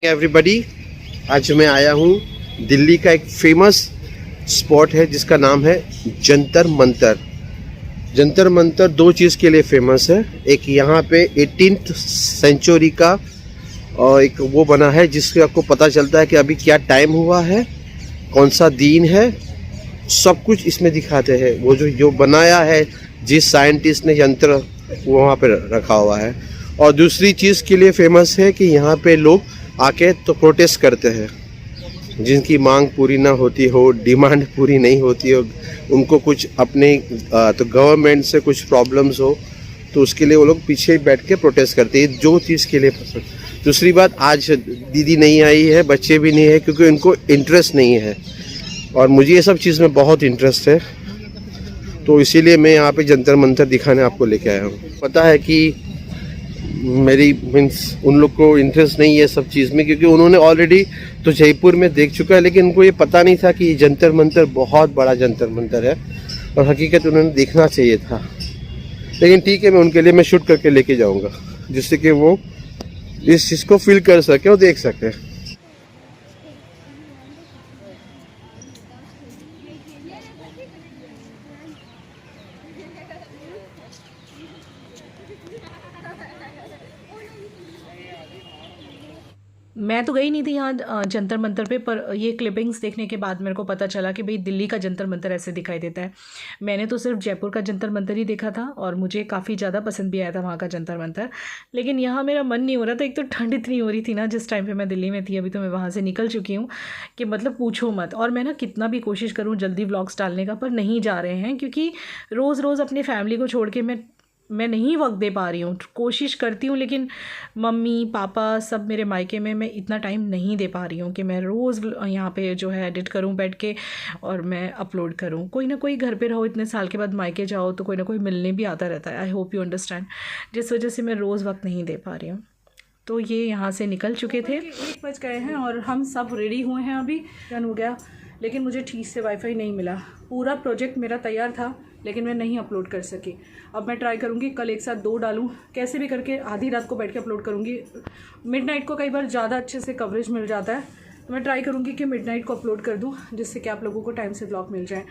Everybody, आज मैं आया हूँ दिल्ली का एक फेमस स्पॉट है जिसका नाम है जंतर मंतर। जंतर मंतर दो चीज़ के लिए फेमस है। एक यहाँ पे 18th सेंचुरी का और एक वो बना है जिससे आपको पता चलता है कि अभी क्या टाइम हुआ है, कौन सा दिन है, सब कुछ इसमें दिखाते हैं। वो जो बनाया है, जिस साइंटिस्ट ने यंत्र वो वहाँ पे रखा हुआ है। और दूसरी चीज़ के लिए फेमस है कि यहाँ पे लोग आके तो प्रोटेस्ट करते हैं, जिनकी मांग पूरी ना होती हो, डिमांड पूरी नहीं होती हो, उनको कुछ अपने तो गवर्नमेंट से कुछ प्रॉब्लम्स हो, तो उसके लिए वो लोग पीछे बैठ के प्रोटेस्ट करते हैं, जो चीज़ के लिए पसंद। दूसरी बात, आज दीदी नहीं आई है, बच्चे भी नहीं है, क्योंकि उनको इंटरेस्ट नहीं है और मुझे ये सब चीज़ में बहुत इंटरेस्ट है, तो इसीलिए मैं यहाँ पे जंतर मंतर दिखाने आपको लेके आया हूँ। पता है कि मेरी मीन्स उन लोग को इंटरेस्ट नहीं है सब चीज़ में, क्योंकि उन्होंने ऑलरेडी तो जयपुर में देख चुका है, लेकिन उनको ये पता नहीं था कि ये जंतर मंतर बहुत बड़ा जंतर मंतर है और हकीकत उन्होंने देखना चाहिए था। लेकिन ठीक है, मैं उनके लिए मैं शूट करके लेके जाऊंगा, जिससे कि वो इस चीज़ को फील कर सके और देख सके। मैं तो गई नहीं थी यहाँ जंतर मंतर पे, पर ये क्लिपिंग्स देखने के बाद मेरे को पता चला कि भाई दिल्ली का जंतर मंतर ऐसे दिखाई देता है। मैंने तो सिर्फ जयपुर का जंतर मंतर ही देखा था और मुझे काफ़ी ज़्यादा पसंद भी आया था वहाँ का जंतर मंतर, लेकिन यहाँ मेरा मन नहीं हो रहा था। एक तो ठंड इतनी हो रही थी ना जिस टाइम पे मैं दिल्ली में थी, अभी तो मैं वहाँ से निकल चुकी हूँ कि मतलब पूछो मत। और मैं ना कितना भी कोशिश करूँ जल्दी व्लॉग्स डालने का, पर नहीं जा रहे हैं, क्योंकि रोज़ रोज़ अपनी फैमिली को छोड़ के मैं नहीं वक्त दे पा रही हूँ। कोशिश करती हूँ, लेकिन मम्मी पापा सब मेरे मायके में, मैं इतना टाइम नहीं दे पा रही हूँ कि मैं रोज़ यहाँ पे जो है एडिट करूँ बैठ के और मैं अपलोड करूँ। कोई ना कोई घर पे रहो, इतने साल के बाद मायके जाओ तो कोई ना कोई मिलने भी आता रहता है। आई होप यू अंडरस्टैंड, जिस वजह से मैं रोज़ वक्त नहीं दे पा रही हूँ। तो ये यहाँ से निकल चुके थे, 1 बज गए हैं और हम सब रेडी हुए हैं, अभी डन हो गया, लेकिन मुझे ठीक से वाईफाई नहीं मिला। पूरा प्रोजेक्ट मेरा तैयार था, लेकिन मैं नहीं अपलोड कर सकी। अब मैं ट्राई करूँगी कल एक साथ 2 डालूँ, कैसे भी करके आधी रात को बैठ के अपलोड करूँगी। मिडनाइट को कई बार ज़्यादा अच्छे से कवरेज मिल जाता है, तो मैं ट्राई करूँगी कि मिडनाइट को अपलोड कर दूँ, जिससे कि आप लोगों को टाइम से ब्लॉग मिल जाए।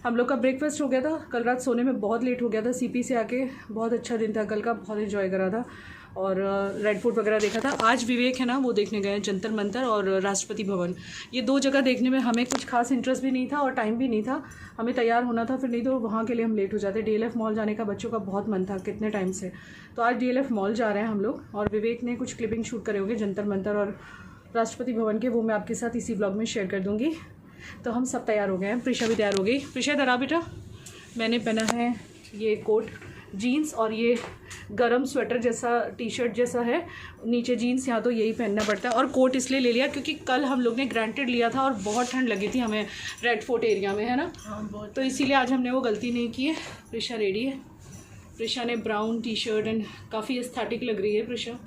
हम लोग का ब्रेकफास्ट हो गया था, कल रात सोने में बहुत लेट हो गया था। सीपी से आके बहुत अच्छा दिन था कल का, बहुत इन्जॉय करा था और रेड फूड वगैरह देखा था। आज विवेक है ना, वो देखने गए जंतर मंतर और राष्ट्रपति भवन। ये 2 जगह देखने में हमें कुछ खास इंटरेस्ट भी नहीं था और टाइम भी नहीं था, हमें तैयार होना था, फिर नहीं तो वहाँ के लिए हम लेट हो जाते। DLF मॉल जाने का बच्चों का बहुत मन था कितने टाइम से, तो आज DLF मॉल जा रहे हैं हम लोग। और विवेक ने कुछ क्लिपिंग शूट करे होंगे जंतर मंतर और राष्ट्रपति भवन के, वो मैं आपके साथ इसी ब्लॉग में शेयर कर दूँगी। तो हम सब तैयार हो गए हैं, प्रिशा भी तैयार हो गई। प्रिशा इधर आ बेटा। मैंने पहना है ये कोट जीन्स और ये गरम स्वेटर जैसा टी-शर्ट जैसा है, नीचे जीन्स, यहाँ तो यही पहनना पड़ता है। और कोट इसलिए ले लिया क्योंकि कल हम लोग ने ग्रांटेड लिया था और बहुत ठंड लगी थी हमें रेड फोर्ट एरिया में, है ना, तो इसीलिए आज हमने वो गलती नहीं की है। प्रिशा रेडी है, प्रिशा ने ब्राउन टी-शर्ट एंड काफ़ी एस्थेटिक लग रही है प्रिशा।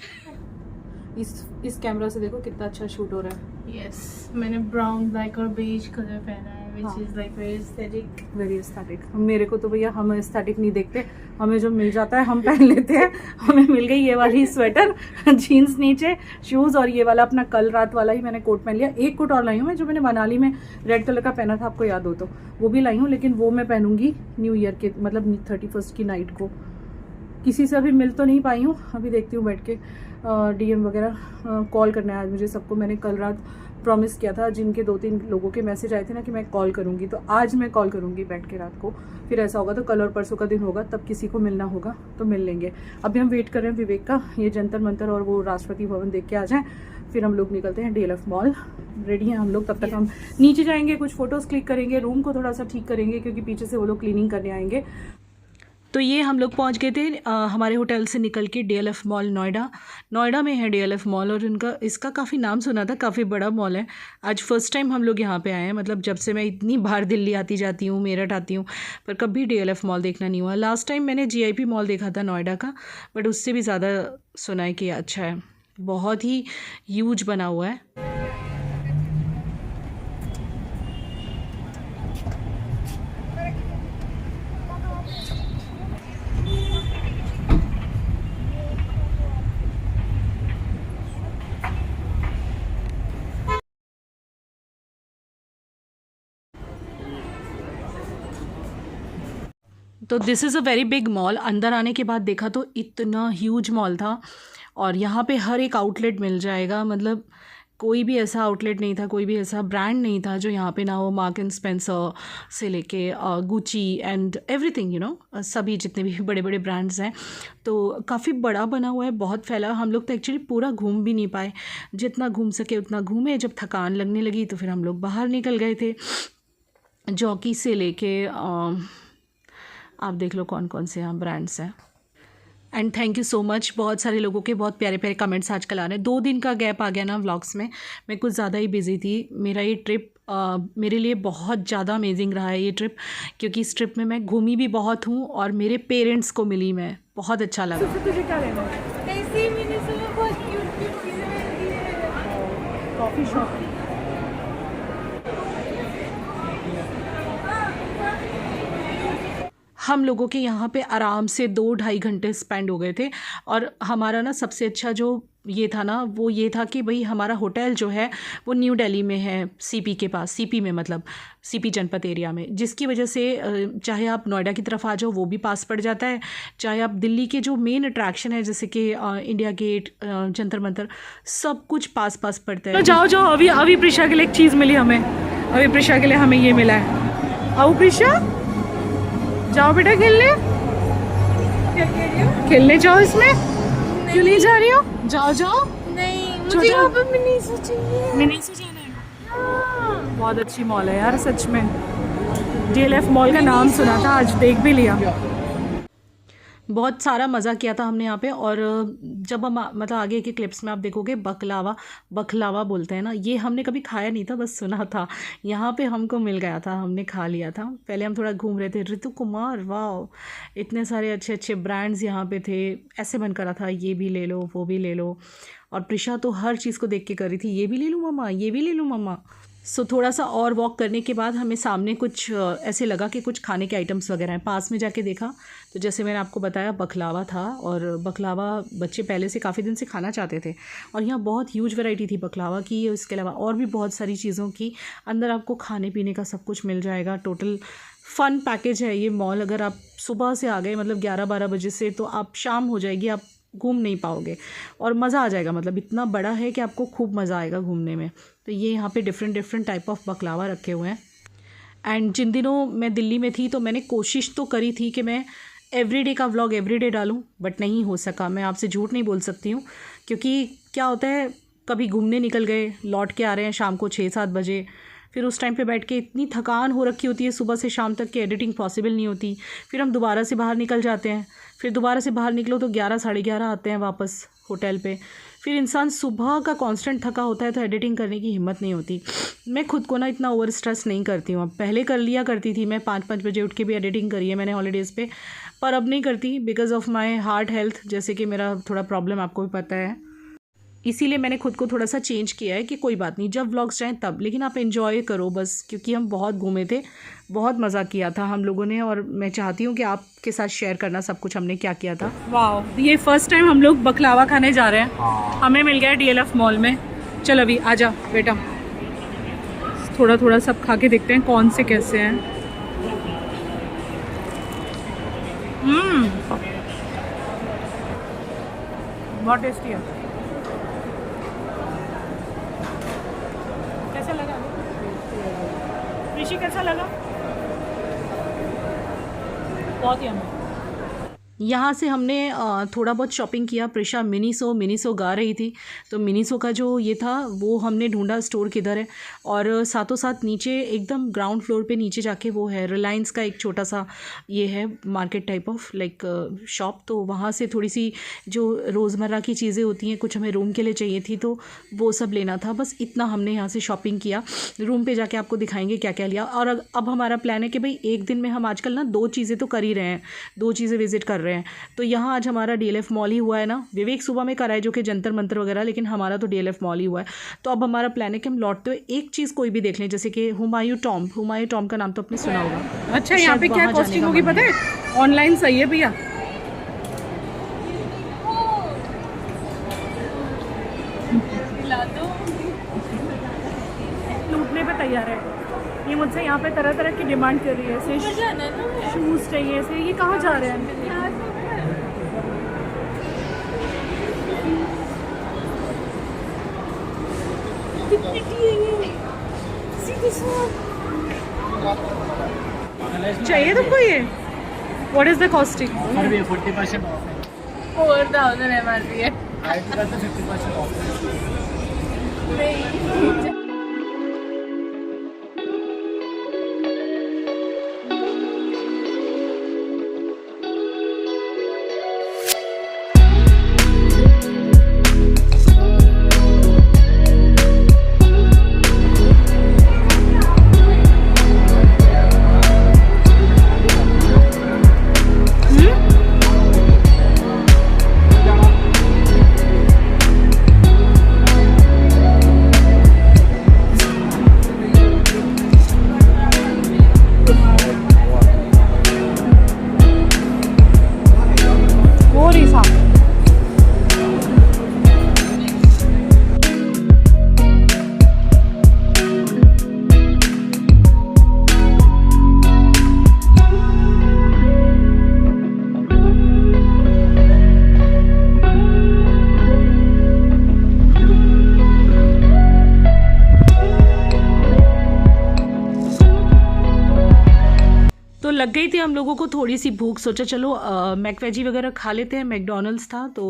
इस कैमरा से देखो कितना अच्छा शूट हो रहा है। Yes, मैंने ब्राउन ब्लैक और बेज कलर पहना है, which is like very aesthetic. Very aesthetic. मेरे को तो भैया हम एस्थेटिक नहीं देखते, हमें जो मिल जाता है हम पहन लेते हैं। हमें मिल गई ये वाली स्वेटर, जीन्स नीचे, शूज़ और ये वाला अपना कल रात वाला ही मैंने कोट पहन लिया। एक कोट और लाई हूँ मैं, जो मैंने मनाली में रेड कलर का पहना था, आपको याद हो तो, वो भी लाई हूँ, लेकिन वो मैं पहनूंगी न्यू ईयर के, मतलब 31 की नाइट को। किसी से अभी मिल तो नहीं पाई हूँ, अभी देखती हूँ बैठ के। DM वगैरह कॉल करना है आज मुझे सबको। मैंने कल रात प्रॉमिस किया था, जिनके 2-3 लोगों के मैसेज आए थे ना कि मैं कॉल करूँगी, तो आज मैं कॉल करूँगी बैठ के रात को। फिर ऐसा होगा तो कल और परसों का दिन होगा, तब किसी को मिलना होगा तो मिल लेंगे। अभी हम वेट कर रहे हैं विवेक का, ये जंतर मंतर और वो राष्ट्रपति भवन देख के आ जाएँ, फिर हम लोग निकलते हैं DLF मॉल। रेडी हैं हम लोग, तब तक हम नीचे जाएंगे, कुछ फ़ोटोज़ क्लिक करेंगे, रूम को थोड़ा सा ठीक करेंगे क्योंकि पीछे से वो लोग क्लीनिंग करने आएंगे। तो ये हम लोग पहुंच गए थे हमारे होटल से निकल के DLF मॉल नोएडा में है DLF मॉल, और इसका काफ़ी नाम सुना था, काफ़ी बड़ा मॉल है। आज फर्स्ट टाइम हम लोग यहाँ पे आए हैं, मतलब जब से मैं इतनी बार दिल्ली आती जाती हूँ, मेरठ आती हूँ, पर कभी DLF मॉल देखना नहीं हुआ। लास्ट टाइम मैंने GIP मॉल देखा था नोएडा का, बट उससे भी ज़्यादा सुना है कि अच्छा है, बहुत ही ह्यूज बना हुआ है। तो this is a very big mall. अंदर आने के बाद देखा तो इतना ह्यूज मॉल था और यहाँ पे हर एक आउटलेट मिल जाएगा। मतलब कोई भी ऐसा आउटलेट नहीं था, कोई भी ऐसा ब्रांड नहीं था जो यहाँ पे ना हो। मार्क एंड स्पेंसर से लेके Gucci and everything, you know, सभी जितने भी बड़े बड़े ब्रांड्स हैं। तो काफ़ी बड़ा बना हुआ है, बहुत फैला। हम लोग तो एक्चुअली पूरा घूम भी नहीं पाए, जितना घूम सके उतना घूमे। जब थकान लगने लगी तो फिर हम लोग बाहर निकल गए थे। जॉकी से लेके आप देख लो कौन कौन से यहाँ ब्रांड्स हैं। And thank you so much, बहुत सारे लोगों के बहुत प्यारे प्यारे कमेंट्स आजकल आ रहे हैं। 2 दिन का गैप आ गया ना व्लॉग्स में, मैं कुछ ज़्यादा ही बिजी थी। मेरा ये ट्रिप मेरे लिए बहुत ज़्यादा अमेजिंग रहा है ये ट्रिप, क्योंकि इस ट्रिप में मैं घूमी भी बहुत हूँ और मेरे पेरेंट्स को मिली मैं, बहुत अच्छा लगा। तुझे क्या लेना है? ऐसे मैंने सुना बहुत क्यूट क्यूट चीजें मिलती है। Coffee shop. हम लोगों के यहाँ पे आराम से 2-2.5 घंटे स्पेंड हो गए थे। और हमारा ना सबसे अच्छा जो ये था ना, वो ये था कि भाई हमारा होटल जो है वो न्यू दिल्ली में है, सीपी के पास। सीपी में मतलब सीपी जनपद एरिया में, जिसकी वजह से चाहे आप नोएडा की तरफ आ जाओ वो भी पास पड़ जाता है, चाहे आप दिल्ली के जो मेन अट्रैक्शन है जैसे कि इंडिया गेट, जंतर मंतर, सब कुछ पास पास पड़ता है। तो जाओ जाओ, अभी प्रिशा के लिए एक चीज़ मिली हमें। अभी प्रिशा के लिए हमें ये मिला है। आओ प्रिशा, जाओ बेटा खेलने। खेलने जाओ इसमें। क्यों नहीं जा रही हो? जाओ जाओ। नहीं, मुझे यहाँ पर मिनीसो चाहिए। मिनीसो जाना है। बहुत अच्छी मॉल है यार सच में। DLF मॉल का नाम सुना था, आज देख भी लिया। बहुत सारा मज़ा किया था हमने यहाँ पे। और जब हम मतलब आगे के क्लिप्स में आप देखोगे, बकलावा बोलते हैं ना, ये हमने कभी खाया नहीं था, बस सुना था। यहाँ पे हमको मिल गया था, हमने खा लिया था। पहले हम थोड़ा घूम रहे थे। ऋतु कुमार, वाह, इतने सारे अच्छे अच्छे ब्रांड्स यहाँ पे थे। ऐसे मन करा था ये भी ले लो, वो भी ले लो। और प्रिशा तो हर चीज़ को देख के कर रही थी, ये भी ले लूँ मम्मा, ये भी ले लूँ मम्मा। सो थोड़ा सा और वॉक करने के बाद हमें सामने कुछ ऐसे लगा कि कुछ खाने के आइटम्स वगैरह हैं। पास में जाके देखा तो जैसे मैंने आपको बताया बकलावा था, और बकलावा बच्चे पहले से काफ़ी दिन से खाना चाहते थे। और यहाँ बहुत ह्यूज वैरायटी थी बकलावा की, इसके अलावा और भी बहुत सारी चीज़ों की। अंदर आपको खाने पीने का सब कुछ मिल जाएगा। टोटल फ़न पैकेज है ये मॉल। अगर आप सुबह से आ गए मतलब 11-12 बजे से, तो आप शाम हो जाएगी, आप घूम नहीं पाओगे और मज़ा आ जाएगा। मतलब इतना बड़ा है कि आपको खूब मज़ा आएगा घूमने में। तो ये यहाँ पे डिफरेंट टाइप ऑफ बकलावा रखे हुए हैं। एंड जिन दिनों मैं दिल्ली में थी तो मैंने कोशिश तो करी थी कि मैं एवरीडे का व्लॉग एवरीडे डालूं, बट नहीं हो सका। मैं आपसे झूठ नहीं बोल सकती हूँ, क्योंकि क्या होता है, कभी घूमने निकल गए, लौट के आ रहे हैं शाम को 6-7 बजे, फिर उस टाइम पे बैठ के इतनी थकान हो रखी होती है सुबह से शाम तक कि एडिटिंग पॉसिबल नहीं होती। फिर हम दोबारा से बाहर निकल जाते हैं, फिर दोबारा से बाहर निकलो तो 11-11:30 आते हैं वापस होटल पे। फिर इंसान सुबह का कांस्टेंट थका होता है तो एडिटिंग करने की हिम्मत नहीं होती। मैं खुद को ना इतना ओवर स्ट्रेस नहीं करती हूँ। अब पहले कर लिया करती थी मैं, 5-5 बजे उठ के भी एडिटिंग करी है मैंने हॉलीडेज़ पे, पर अब नहीं करती because of my heart health. जैसे कि मेरा थोड़ा प्रॉब्लम आपको भी पता है, इसीलिए मैंने खुद को थोड़ा सा चेंज किया है कि कोई बात नहीं, जब व्लॉग्स जाएँ तब, लेकिन आप एंजॉय करो बस। क्योंकि हम बहुत घूमे थे, बहुत मज़ा किया था हम लोगों ने, और मैं चाहती हूँ कि आपके साथ शेयर करना सब कुछ हमने क्या किया था। वाह, ये फर्स्ट टाइम हम लोग बकलावा खाने जा रहे हैं। हमें मिल गया DLF मॉल में। चल अभी आजा बेटा, थोड़ा थोड़ा सब खा के देखते हैं कौन से कैसे हैं। बहुत टेस्टी है। कैसा लगा ऋषि, कैसा लगा? बहुत ही हमें यहाँ से हमने थोड़ा बहुत शॉपिंग किया। प्रिशा मिनीसो गा रही थी, तो मिनीसो का जो ये था वो हमने ढूंढा स्टोर किधर है। और साथों साथ नीचे एकदम ग्राउंड फ्लोर पे नीचे जाके वो है रिलायंस का एक छोटा सा ये है market type of like shop. तो वहाँ से थोड़ी सी जो रोज़मर्रा की चीज़ें होती हैं, कुछ हमें रूम के लिए चाहिए थी तो वो सब लेना था। बस इतना हमने यहाँ से शॉपिंग किया। रूम पे जाके आपको दिखाएंगे क्या क्या लिया। और अब हमारा प्लान है कि भाई एक दिन में हम आजकल ना 2 चीज़ें तो कर ही रहे हैं, 2 चीज़ें विजिट कर रहे हैं। तो यहाँ आज हमारा DLF मॉल ही हुआ है ना। विवेक सुबह में करा है जो कि जंतर मंतर वगैरह, लेकिन हमारा तो DLF मॉल ही हुआ है। तो अब हमारा प्लान है कि हम लौटते हुए एक चीज़ कोई भी देख लें, जैसे कि हुमायूं टॉम का नाम तो आपने सुना होगा। अच्छा, यहाँ पे क्या कॉस्टिंग होगी पता है? ऑनलाइन सही है भैया। लूटने पे तैयार है। ये मुझसे यहाँ पे तरह तरह की डिमांड कर रही है, ऐसे शूज़ चाहिए, ऐसे। ये कहाँ जा रहे हैं? चाहिए तुमको ये? What is the costing? 40% of है। 4000 MRP है। आईटी का तो 50% ऑफ है। लग गई थी हम लोगों को थोड़ी सी भूख, सोचा चलो मैकवेजी वगैरह खा लेते हैं। मैकडोनल्ड्स था तो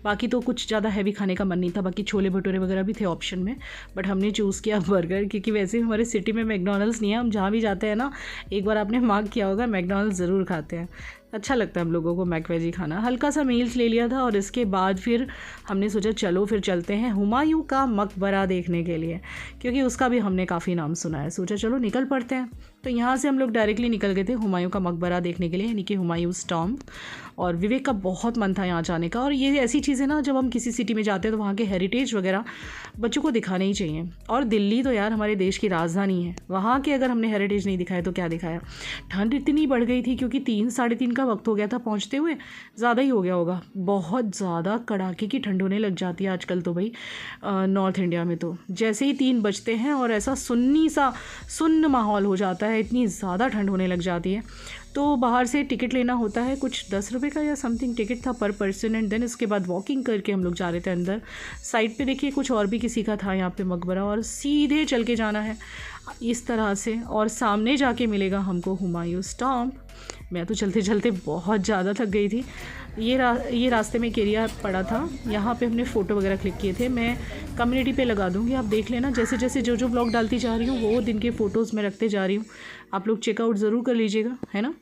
बाकी तो कुछ ज़्यादा हैवी खाने का मन नहीं था, बाकी छोले भटूरे वगैरह भी थे ऑप्शन में, बट हमने चूज़ किया बर्गर, क्योंकि वैसे हमारे सिटी में मैकडोनल्ड्स नहीं है। हम जहाँ भी जाते हैं ना, एक बार आपने मार्क किया होगा, मैकडोनल्ड्स ज़रूर खाते हैं। अच्छा लगता है हम लोगों को मैकवेजी खाना। हल्का सा मील्स ले लिया था और इसके बाद फिर हमने सोचा चलो फिर चलते हैं हुमायूं का मकबरा देखने के लिए, क्योंकि उसका भी हमने काफ़ी नाम सुना है। सोचा चलो निकल पड़ते हैं। तो यहाँ से हम लोग डायरेक्टली निकल गए थे हुमायूं का मकबरा देखने के लिए, यानी कि हुमायूंस टॉम्ब। और विवेक का बहुत मन था यहाँ जाने का। और ये ऐसी चीज़ें ना, जब हम किसी सिटी में जाते हैं तो वहाँ के हेरिटेज वगैरह बच्चों को दिखाने ही चाहिए। और दिल्ली तो यार हमारे देश की राजधानी है, वहाँ के अगर हमने हेरिटेज नहीं दिखाया तो क्या दिखाया। ठंड इतनी बढ़ गई थी, क्योंकि 3 साढ़े 3 का वक्त हो गया था पहुँचते हुए, ज़्यादा ही हो गया होगा। बहुत ज़्यादा कड़ाके की ठंड होने लग जाती है आजकल तो भाई नॉर्थ इंडिया में। तो जैसे ही 3 बजते हैं और ऐसा सुन्न माहौल हो जाता है, इतनी ज़्यादा ठंड होने लग जाती है। तो बाहर से टिकट लेना होता है, कुछ 10 रुपये का या समथिंग टिकट था पर पर्सन। एंड देन इसके बाद वॉकिंग करके हम लोग जा रहे थे अंदर। साइड पे देखिए कुछ और भी किसी का था यहाँ पे मकबरा, और सीधे चल के जाना है इस तरह से, और सामने जाके मिलेगा हमको हुमायूंस टॉम्ब। मैं तो चलते चलते बहुत ज़्यादा थक गई थी। ये रास्ते में एक एरिया पड़ा था, यहाँ पे हमने फ़ोटो वगैरह क्लिक किए थे। मैं कम्युनिटी पे लगा दूँगी, आप देख लेना। जैसे जैसे जो ब्लॉग डालती जा रही हूँ वो दिन के फ़ोटोज़ मैं रखते जा रही हूँ, आप लोग चेकआउट ज़रूर कर लीजिएगा, है ना।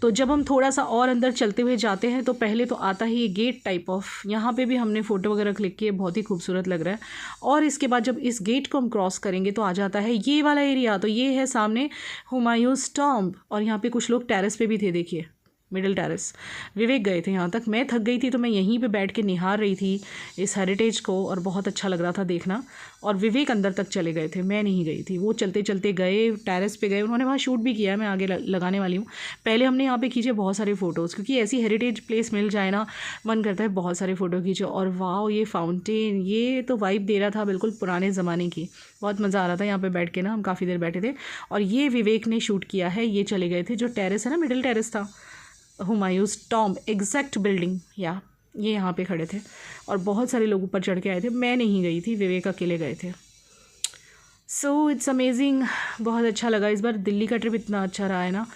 तो जब हम थोड़ा सा और अंदर चलते हुए जाते हैं तो पहले तो आता ही ये गेट टाइप ऑफ, यहाँ पे भी हमने फ़ोटो वगैरह क्लिक किए, बहुत ही खूबसूरत लग रहा है। और इसके बाद जब इस गेट को हम क्रॉस करेंगे तो आ जाता है ये वाला एरिया। तो ये है सामने हुमायूंस टॉम्ब, और यहाँ पे कुछ लोग टेरेस पे भी थे, देखिए मिडिल टेरेस। विवेक गए थे यहाँ तक, मैं थक गई थी तो मैं यहीं पे बैठ के निहार रही थी इस हेरिटेज को, और बहुत अच्छा लग रहा था देखना। और विवेक अंदर तक चले गए थे, मैं नहीं गई थी। वो चलते चलते गए, टेरेस पे गए, उन्होंने वहाँ शूट भी किया है, मैं आगे लगाने वाली हूँ। पहले हमने यहाँ पे खींचे बहुत सारे फ़ोटोज़, क्योंकि ऐसी हेरिटेज प्लेस मिल जाए ना, मन करता है बहुत सारे फ़ोटो खींचो। और वाह, ये फाउंटेन, ये तो वाइब दे रहा था बिल्कुल पुराने ज़माने की। बहुत मज़ा आ रहा था यहाँ पे बैठ के ना, हम काफ़ी देर बैठे थे। और ये विवेक ने शूट किया है। ये चले गए थे जो टेरेस है ना, मिडिल टेरेस था, हुमायूंस टॉम्ब एग्जैक्ट बिल्डिंग, या ये यहाँ पे खड़े थे। और बहुत सारे लोग ऊपर चढ़ के आए थे, मैं नहीं गई थी, विवेक अकेले गए थे। सो इट्स अमेजिंग, बहुत अच्छा लगा। इस बार दिल्ली का ट्रिप इतना अच्छा रहा है ना,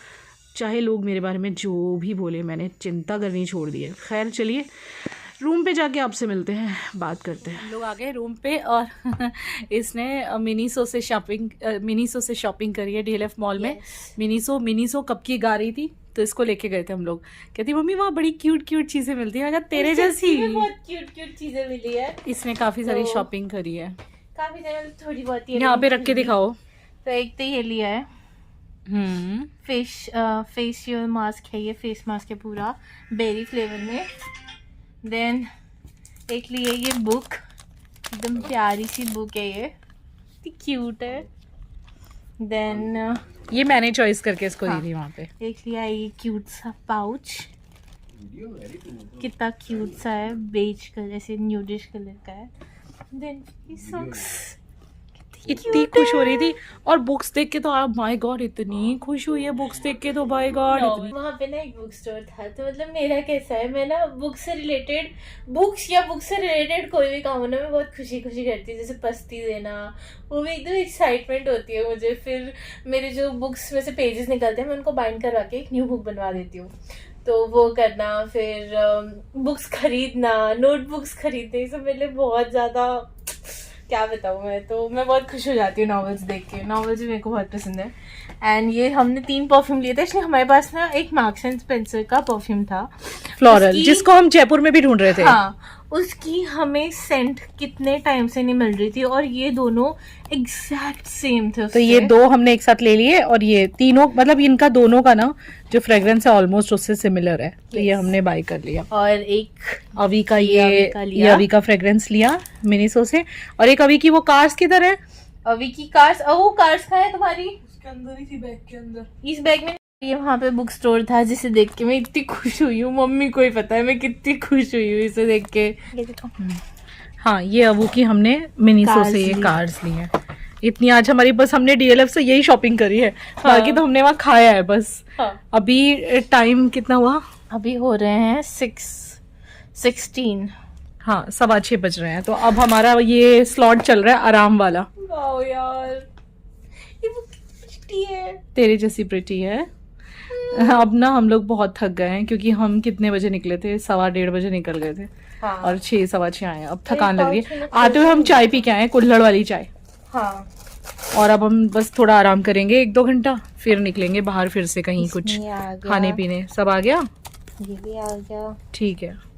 चाहे लोग मेरे बारे में जो भी बोले, मैंने चिंता करनी छोड़ दी है। खैर चलिए रूम पे जाके आपसे मिलते हैं, बात करते हैं। लोग आ गए रूम पे, और इसने मिनीसो से शॉपिंग करी है DLF मॉल में। मिनीसो कब की गा रही थी, तो इसको लेके गए थे हम लोग। कहती मम्मी वहाँ बड़ी क्यूट चीज़ें मिलती है, अगर तेरे जैसी बहुत क्यूट चीजें मिली है। इसने काफ़ी सारी शॉपिंग करी है, काफी सारी, थोड़ी बहुत यहाँ पे रख के दिखाओ। तो एक तो ये लिया है फेशियल मास्क है, ये फेस मास्क है पूरा बेरी फ्लेवर में। देन एक लिए ये बुक, एकदम प्यारी सी बुक है, ये क्यूट है। देन ये मैंने चॉइस करके इसको दी थी वहाँ पे। एक लिया ये क्यूट सा पाउच, कितना क्यूट सा है, बेज कलर, ऐसे न्यूडिश कलर का है। देन सॉक्स, कितनी इतनी खुश हो रही थी। और बुक्स देख के तो माय गॉड इतनी खुश हुई है बुक्स देख के तो बाय गॉड इतनी। वहाँ पे ना एक बुक स्टोर था, तो मतलब मेरा कैसा है, मैं ना बुक से रिलेटेड बुक्स या बुक से रिलेटेड कोई भी काम हो ना मैं बहुत खुशी खुशी करती हूँ। जैसे पस्ती देना, वो भी एकदम एक्साइटमेंट होती है मुझे। फिर मेरे जो बुक्स में से पेजेस निकलते हैं मैं उनको बाइंड करवा के एक न्यू बुक बनवा देती हूँ, तो वो करना। फिर बुक्स खरीदना, नोटबुक्स खरीदने, ये सब मेरे लिए बहुत ज़्यादा, क्या बताऊँ मैं, तो मैं बहुत खुश हो जाती हूँ नॉवेल्स देख के। नॉवेल्स भी मेरे को बहुत पसंद है। एंड ये हमने 3 परफ्यूम लिए थे, इसलिए हमारे पास ना एक मार्क्स एंड स्पेंसर का परफ्यूम था फ्लोरल, उसकी- जिसको हम जयपुर में भी ढूंढ रहे थे। हाँ, उसकी हमें सेंट कितने टाइम से नहीं मिल रही थी, और ये दोनों एग्जैक्ट सेम थे तो ये 2 हमने एक साथ ले लिए, और ये तीनों मतलब इनका दोनों का ना जो फ्रेग्रेंस है ऑलमोस्ट उससे सिमिलर है, तो ये Yes. हमने बाय कर लिया। और एक अवी का ये अवी का लिया। ये अवी का फ्रेग्रेंस लिया मिनीसो से, और एक अवी की वो कार्स किधर है? अभी की कार्स, वो कार्स कहाँ है तुम्हारी? उसके अंदर ही थी, बैग के अंदर। इस बैग में। ये वहाँ पे बुक स्टोर था जिसे देख के मैं इतनी खुश हुई हूँ, मम्मी को ही पता है मैं कितनी खुश हुई हूँ इसे देख के। ये देखो, हाँ, ये अवू की हमने मिनीसो कार्स से ये ली। कार्स ली हैं। इतनी आज हमारी बस हमने डीएलएफ से यही शॉपिंग करी है, बाकी तो हमने वहाँ खाया है बस। हाँ। अभी टाइम कितना हुआ? अभी हो रहे हैं 6:16। हाँ, 6:15 बज रहे हैं, तो अब हमारा ये स्लॉट चल रहा है आराम वाला। वाओ यार, ये बुक कितनी है। तेरे जैसी प्रिटी है। अब ना हम लोग बहुत थक गए हैं, क्योंकि हम कितने बजे निकले थे? 1:15 बजे निकल गए थे, हाँ। और 6 सवा 6 आए हैं। अब थकान लग रही पाउच है। में आते हुए हम चाय पी के आए हैं, कुल्हड़ वाली चाय। हाँ, और अब हम बस थोड़ा आराम करेंगे 1-2 घंटा, फिर निकलेंगे बाहर फिर से कहीं कुछ इसमें आ गया। खाने पीने। सब आ गया? ये भी आ गया। ठीक है।